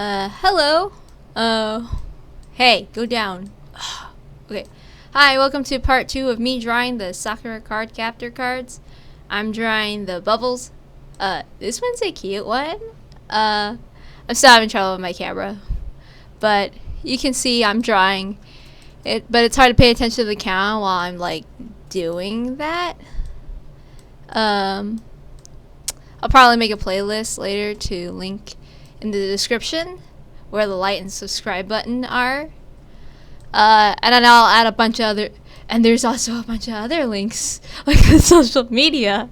Hello. Hey, go down. Okay. Hi, welcome to part 2 of me drawing the Sakura card captor cards. I'm drawing the bubbles. This one's a cute one. I'm still having trouble with my camera. But you can see I'm drawing it, but it's hard to pay attention to the camera while I'm, like, doing that. I'll probably make a playlist later to link in the description where the like and subscribe button are. And then I'll add a bunch of other, and there's also a bunch of other links like the social media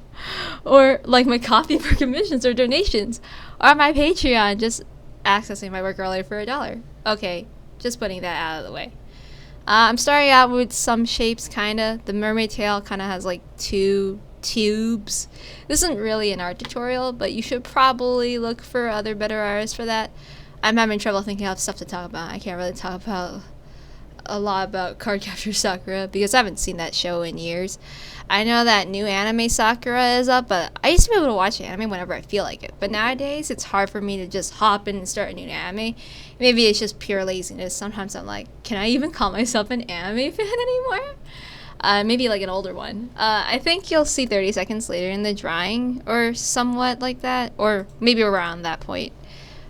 or like my Coffee for commissions or donations or my Patreon, just accessing my work earlier for $1. Okay, just putting that out of the way. I'm starting out with some shapes, kinda. The mermaid tail kinda has like 2 tubes. This isn't really an art tutorial, but you should probably look for other better artists for that. I'm having trouble thinking of stuff to talk about. I can't really talk about a lot about Cardcaptor Sakura because I haven't seen that show in years. I know that new anime Sakura is up, but I used to be able to watch anime whenever I feel like it. But nowadays, it's hard for me to just hop in and start a new anime. Maybe it's just pure laziness. Sometimes I'm like, can I even call myself an anime fan anymore? Maybe like an older one. I think you'll see 30 seconds later in the drawing or somewhat like that, or maybe around that point.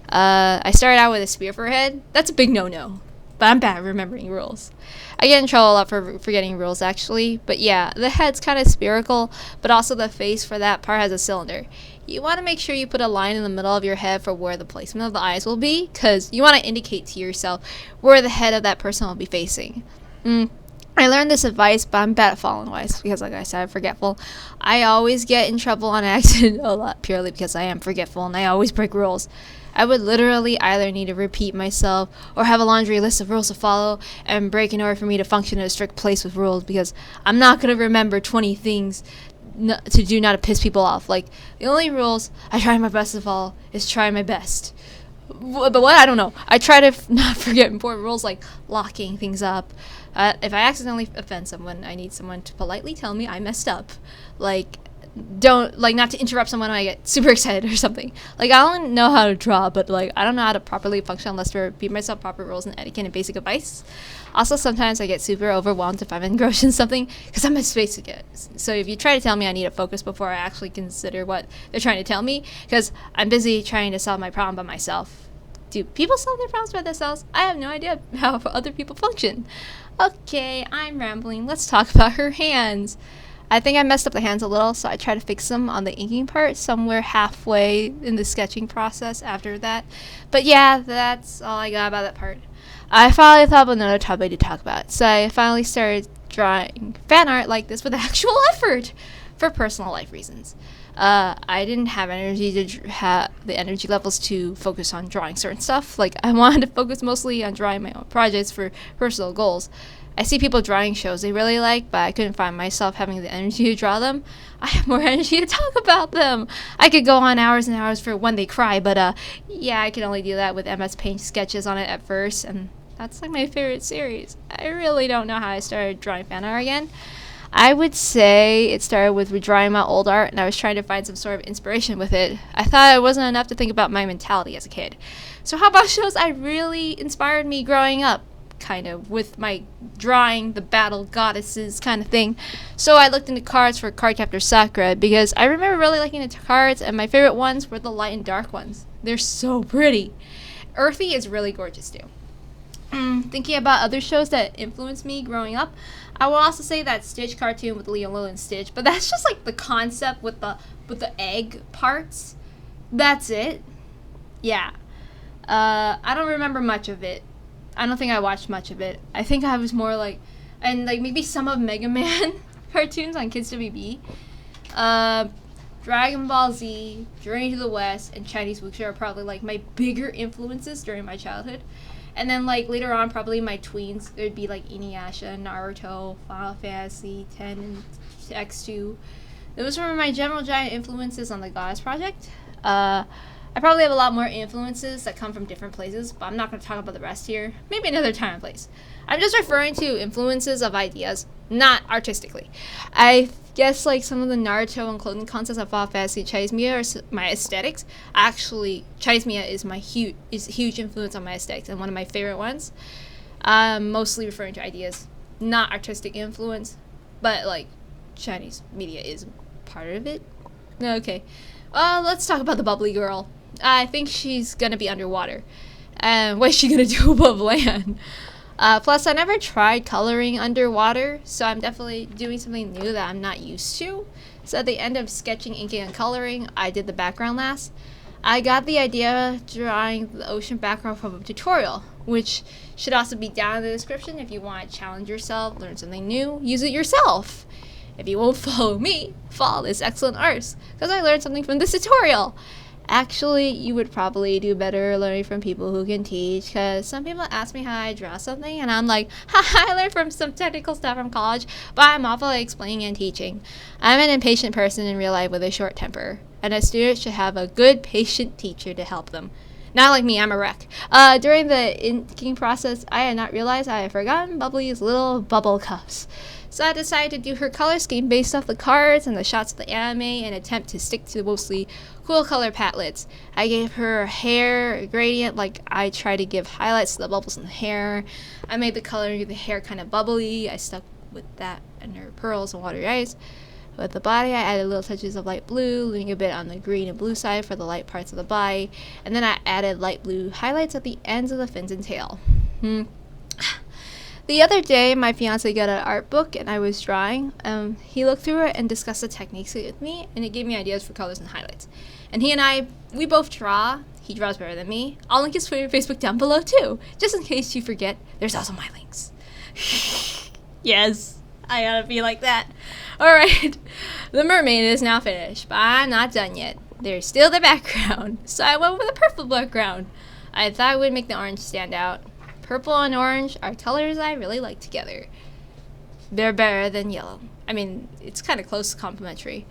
I started out with a spear for a head. That's a big no-no, but I'm bad at remembering rules. I get in trouble a lot for forgetting rules actually, but yeah, the head's kind of spherical, but also the face for that part has a cylinder. You want to make sure you put a line in the middle of your head for where the placement of the eyes will be, because you want to indicate to yourself where the head of that person will be facing. I learned this advice, but I'm bad at following advice because, like I said, I'm forgetful. I always get in trouble on accident a lot purely because I am forgetful and I always break rules. I would literally either need to repeat myself or have a laundry list of rules to follow and break in order for me to function in a strict place with rules because I'm not going to remember 20 things to do not to piss people off. Like, the only rules I try my best to follow is try my best. But what? I don't know. I try to not forget important rules like locking things up. If I accidentally offend someone, I need someone to politely tell me I messed up. Like, not to interrupt someone when I get super excited or something. Like, I don't know how to draw, but, like, I don't know how to properly function unless I repeat myself proper rules and etiquette and basic advice. Also, sometimes I get super overwhelmed if I'm engrossed in something because I'm a space to get. So if you try to tell me I need to focus before I actually consider what they're trying to tell me, because I'm busy trying to solve my problem by myself. Do people solve their problems by themselves? I have no idea how other people function. Okay, I'm rambling. Let's talk about her hands. I think I messed up the hands a little, so I tried to fix them on the inking part somewhere halfway in the sketching process after that. But yeah, that's all I got about that part. I finally thought of another topic to talk about, so I finally started drawing fan art like this with actual effort for personal life reasons. I didn't have energy to have the energy levels to focus on drawing certain stuff. Like, I wanted to focus mostly on drawing my own projects for personal goals. I see people drawing shows they really like, but I couldn't find myself having the energy to draw them. I have more energy to talk about them. I could go on hours and hours for When They Cry, but yeah, I could only do that with MS Paint sketches on it at first, and that's like my favorite series. I really don't know how I started drawing fan art again. I would say it started with redrawing my old art, and I was trying to find some sort of inspiration with it. I thought it wasn't enough to think about my mentality as a kid. So how about shows I really inspired me growing up? Kind of, with my drawing the battle goddesses kind of thing. So I looked into cards for Cardcaptor Sakura because I remember really liking the cards, and my favorite ones were the light and dark ones. They're so pretty. Earthy is really gorgeous too. Thinking about other shows that influenced me growing up, I will also say that Stitch cartoon with Lilo and Stitch, but that's just like the concept with the egg parts. That's it. Yeah. I don't remember much of it. I don't think I watched much of it. I think I was more like, and like maybe some of Mega Man cartoons on Kids WB. Dragon Ball Z, Journey to the West, and Chinese wuxia are probably like my bigger influences during my childhood. And then like later on, probably my tweens, it would be like Inuyasha, Naruto, Final Fantasy X and X2. Those were my general giant influences on the Goddess Project. I probably have a lot more influences that come from different places, but I'm not going to talk about the rest here. Maybe another time and place. I'm just referring to influences of ideas, not artistically. I guess like some of the Naruto and clothing concepts of Final Fantasy Chinese Mia are my aesthetics. Actually, Chinese Mia is a huge influence on my aesthetics and one of my favorite ones. I'm mostly referring to ideas, not artistic influence, but like Chinese media is part of it. Okay. Well, let's talk about the bubbly girl. I think she's gonna be underwater. And what is she gonna do above land? Plus, I never tried coloring underwater, so I'm definitely doing something new that I'm not used to. So at the end of sketching, inking, and coloring, I did the background last. I got the idea drawing the ocean background from a tutorial, which should also be down in the description if you want to challenge yourself, learn something new, use it yourself. If you won't follow me, follow this excellent artist, because I learned something from this tutorial. Actually, you would probably do better learning from people who can teach, because some people ask me how I draw something, and I'm like, I learned from some technical stuff from college, but I'm awful at explaining and teaching. I'm an impatient person in real life with a short temper, and a student should have a good, patient teacher to help them. Not like me, I'm a wreck. During the inking process, I had not realized I had forgotten Bubbly's little bubble cups. So I decided to do her color scheme based off the cards and the shots of the anime and attempt to stick to mostly cool color palettes. I gave her hair gradient, like I tried to give highlights to the bubbles in the hair. I made the coloring of the hair kind of bubbly. I stuck with that and her pearls and watery eyes. With the body, I added little touches of light blue, leaving a bit on the green and blue side for the light parts of the body. And then I added light blue highlights at the ends of the fins and tail. The other day, my fiance got an art book and I was drawing. He looked through it and discussed the techniques with me, and it gave me ideas for colors and highlights. And he and I, we both draw. He draws better than me. I'll link his Twitter and Facebook down below too, just in case you forget. There's also my links. Yes, I gotta be like that. Alright, the mermaid is now finished, but I'm not done yet. There's still the background, so I went with a purple background. I thought it would make the orange stand out. Purple and orange are colors I really like together. They're better than yellow. I mean, it's kind of close to complementary.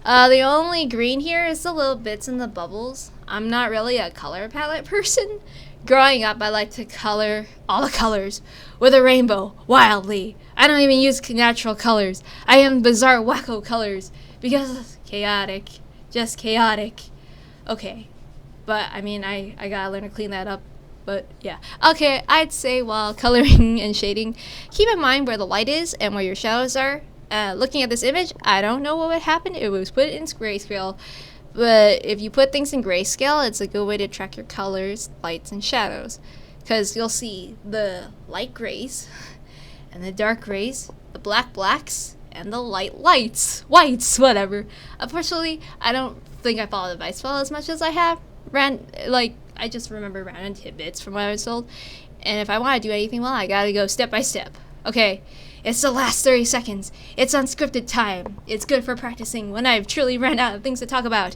The only green here is the little bits in the bubbles. I'm not really a color palette person. Growing up, I like to color all the colors with a rainbow, wildly. I don't even use natural colors. I am bizarre, wacko colors because it's chaotic. Just chaotic. Okay. But, I mean, I gotta learn to clean that up. But yeah, okay, I'd say while coloring and shading, keep in mind where the light is and where your shadows are. Looking at this image, I don't know what would happen if it was put in grayscale, but if you put things in grayscale, it's a good way to track your colors, lights, and shadows, because you'll see the light grays and the dark grays, the black blacks, and the light whites, whatever. Unfortunately, I don't think I follow the advice well as much as I have. I just remember random tidbits from what I was told. And if I want to do anything well, I gotta go step by step. Okay, it's the last 30 seconds. It's unscripted time. It's good for practicing when I've truly run out of things to talk about.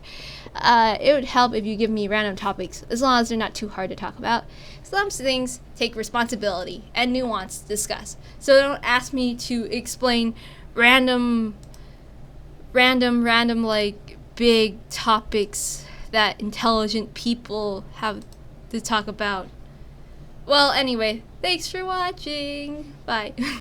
It would help if you give me random topics, as long as they're not too hard to talk about. Some things take responsibility and nuance to discuss. So don't ask me to explain random, like, big topics that intelligent people have to talk about. Well, anyway, thanks for watching. Bye.